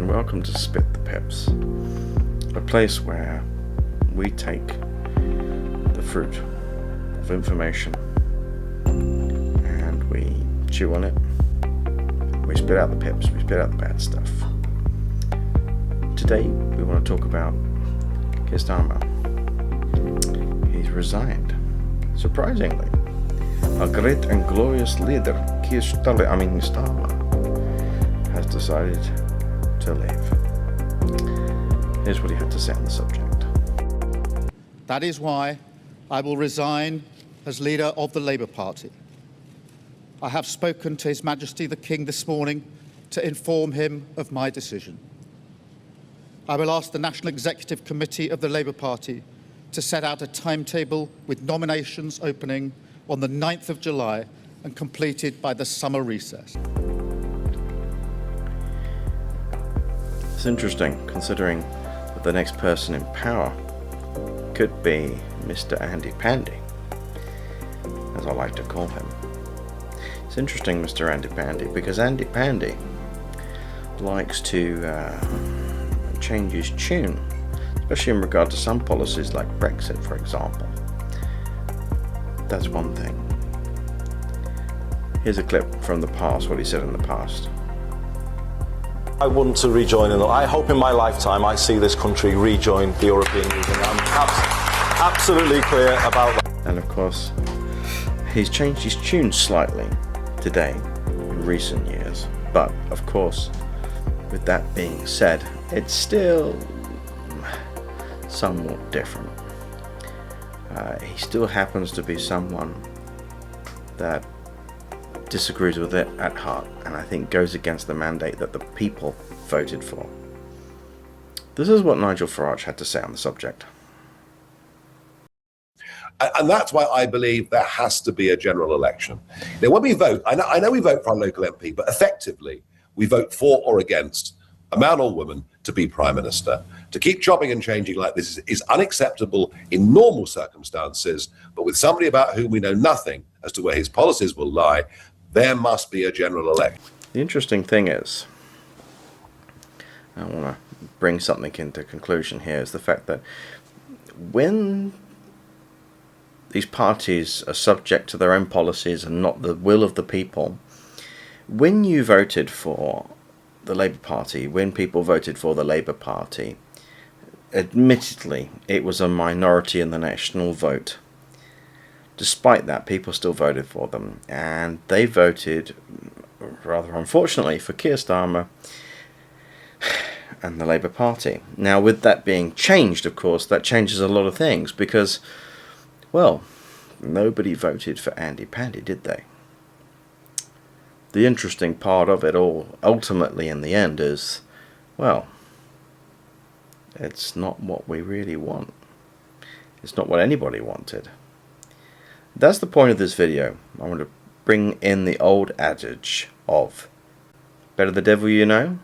and welcome to Spit the Pips, a place where we take the fruit of information and we chew on it, we spit out the pips, we spit out the bad stuff. Today we want to talk about Keir Starmer. He's resigned, surprisingly. A great and glorious leader, Keir Starmer, has decided to leave. Here's what he had to say on the subject. That is why I will resign as leader of the Labour Party. I have spoken to His Majesty the King this morning to inform him of my decision. I will ask the National Executive Committee of the Labour Party to set out a timetable with nominations opening on the 9th of July and completed by the summer recess. It's interesting, considering that the next person in power could be Mr. Andy Pandy, as I like to call him. It's interesting, Mr. Andy Pandy, because Andy Pandy likes to change his tune, especially in regard to some policies like Brexit, for example. That's one thing. Here's a clip from the past, what he said in the past. I want to rejoin, and I hope in my lifetime I see this country rejoin the European Union. I'm absolutely clear about that. And of course, he's changed his tune slightly today in recent years. But of course, with that being said, it's still somewhat different. He still happens to be someone that disagrees with it at heart, and I think goes against the mandate that the people voted for. This is what Nigel Farage had to say on the subject. And that's why I believe there has to be a general election. Now, when we vote, I know we vote for our local MP, but effectively we vote for or against a man or woman to be Prime Minister. To keep chopping and changing like this is unacceptable in normal circumstances, but with somebody about whom we know nothing as to where his policies will lie, there must be a general election. The interesting thing is, I want to bring something into conclusion here, is the fact that when these parties are subject to their own policies and not the will of the people, when you voted for the Labour Party, when people voted for the Labour Party, admittedly it was a minority in the national vote. Despite that, people still voted for them, and they voted, rather unfortunately, for Keir Starmer and the Labour Party. Now, with that being changed, of course, that changes a lot of things, because, well, nobody voted for Andy Pandy, did they? The interesting part of it all, ultimately in the end, is, well, it's not what we really want. It's not what anybody wanted. That's the point of this video. I want to bring in the old adage of better the devil you know.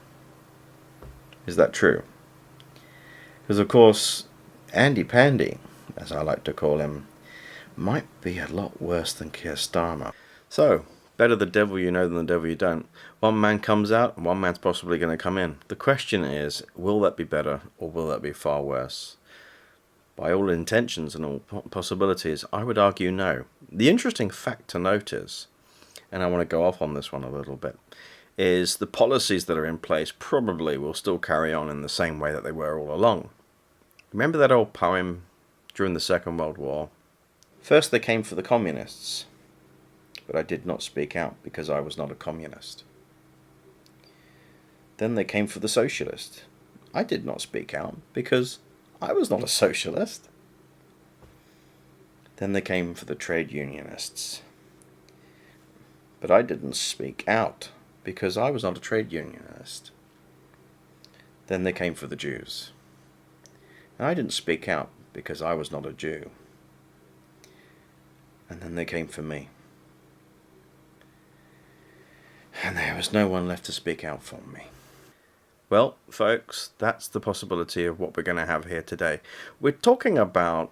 Is that true? Because of course Andy Pandy, as I like to call him, might be a lot worse than Keir Starmer. So, better the devil you know than the devil you don't. One man comes out and one man's possibly going to come in. The question is, will that be better or will that be far worse? By all intentions and all possibilities, I would argue no. The interesting fact to note is, and I want to go off on this one a little bit, is the policies that are in place probably will still carry on in the same way that they were all along. Remember that old poem during the Second World War? First they came for the communists, but I did not speak out because I was not a communist. Then they came for the socialists. I did not speak out because I was not a socialist. Then they came for the trade unionists. But I didn't speak out because I was not a trade unionist. Then they came for the Jews. And I didn't speak out because I was not a Jew. And then they came for me. And there was no one left to speak out for me. Well, folks, that's the possibility of what we're going to have here today. We're talking about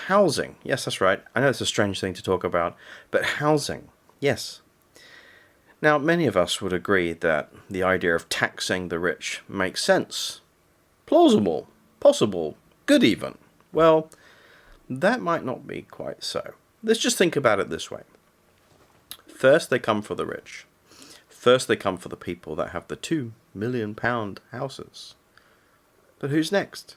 housing. Yes, that's right. I know it's a strange thing to talk about, but housing. Yes. Now, many of us would agree that the idea of taxing the rich makes sense. Plausible, possible, good even. Well, that might not be quite so. Let's just think about it this way. First they come for the rich. First they come for the people that have the £2 million houses. But who's next?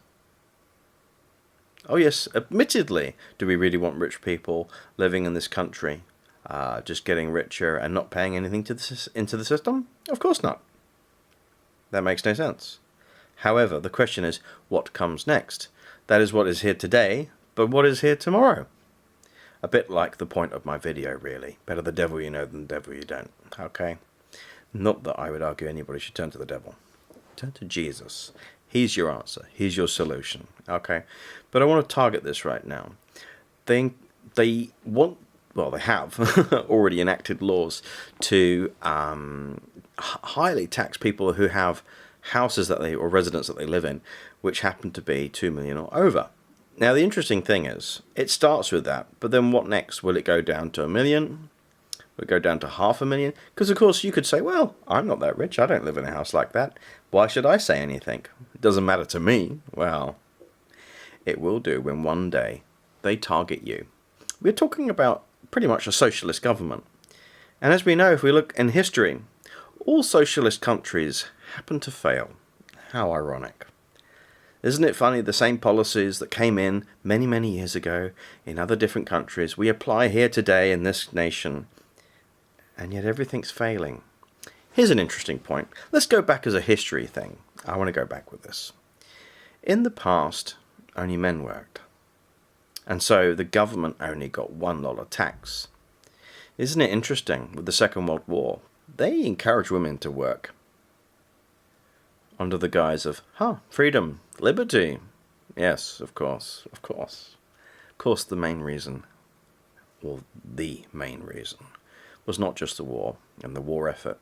Oh yes, admittedly, do we really want rich people living in this country, just getting richer and not paying anything into the system? Of course not. That makes no sense. However, the question is, what comes next? That is what is here today, but what is here tomorrow? A bit like the point of my video, really. Better the devil you know than the devil you don't. Okay? Not that I would argue anybody should turn to the devil. Turn to Jesus. He's your answer. He's your solution. Okay? But I want to target this right now. They have already enacted laws to highly tax people who have houses or residents that they live in, which happen to be 2 million or over. Now, the interesting thing is, it starts with that, but then what next? Will it go down to 1 million? Will it go down to 500,000? Because, of course, you could say, well, I'm not that rich. I don't live in a house like that. Why should I say anything? It doesn't matter to me. Well, it will do when one day they target you. We're talking about pretty much a socialist government. And as we know, if we look in history, all socialist countries happen to fail. How ironic. Isn't it funny, the same policies that came in many, many years ago in other different countries, we apply here today in this nation, and yet everything's failing. Here's an interesting point. Let's go back as a history thing. I want to go back with this. In the past, only men worked. And so the government only got one lot of tax. Isn't it interesting, with the Second World War, they encouraged women to work under the guise of, freedom, liberty. Yes, of course, of course. Of course, the main reason, or the main reason, was not just the war and the war effort.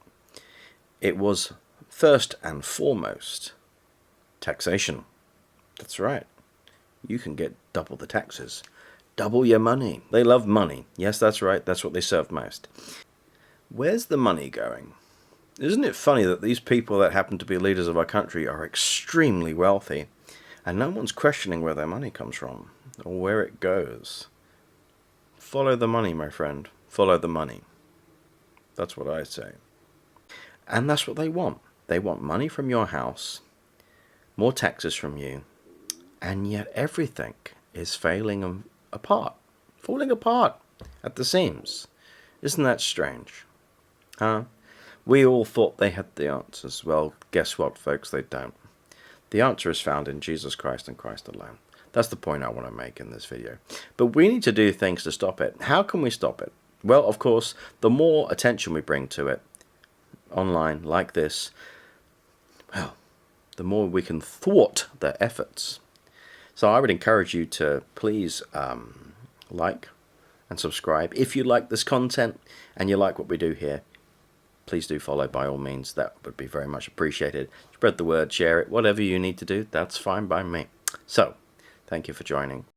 It was, first and foremost, taxation. That's right. You can get double the taxes. Double your money. They love money. Yes, that's right. That's what they serve most. Where's the money going? Isn't it funny that these people that happen to be leaders of our country are extremely wealthy, and no one's questioning where their money comes from, or where it goes? Follow the money, my friend. Follow the money. That's what I say. And that's what they want. They want money from your house, more taxes from you, and yet everything is falling apart at the seams. Isn't that strange? We all thought they had the answers. Well, guess what, folks? They don't. The answer is found in Jesus Christ and Christ alone. That's the point I want to make in this video. But we need to do things to stop it. How can we stop it? Well, of course, the more attention we bring to it, online, like this, well, the more we can thwart their efforts. So I would encourage you to please like and subscribe. If you like this content and you like what we do here, please do follow by all means. That would be very much appreciated. Spread the word, share it, whatever you need to do, that's fine by me. So, thank you for joining.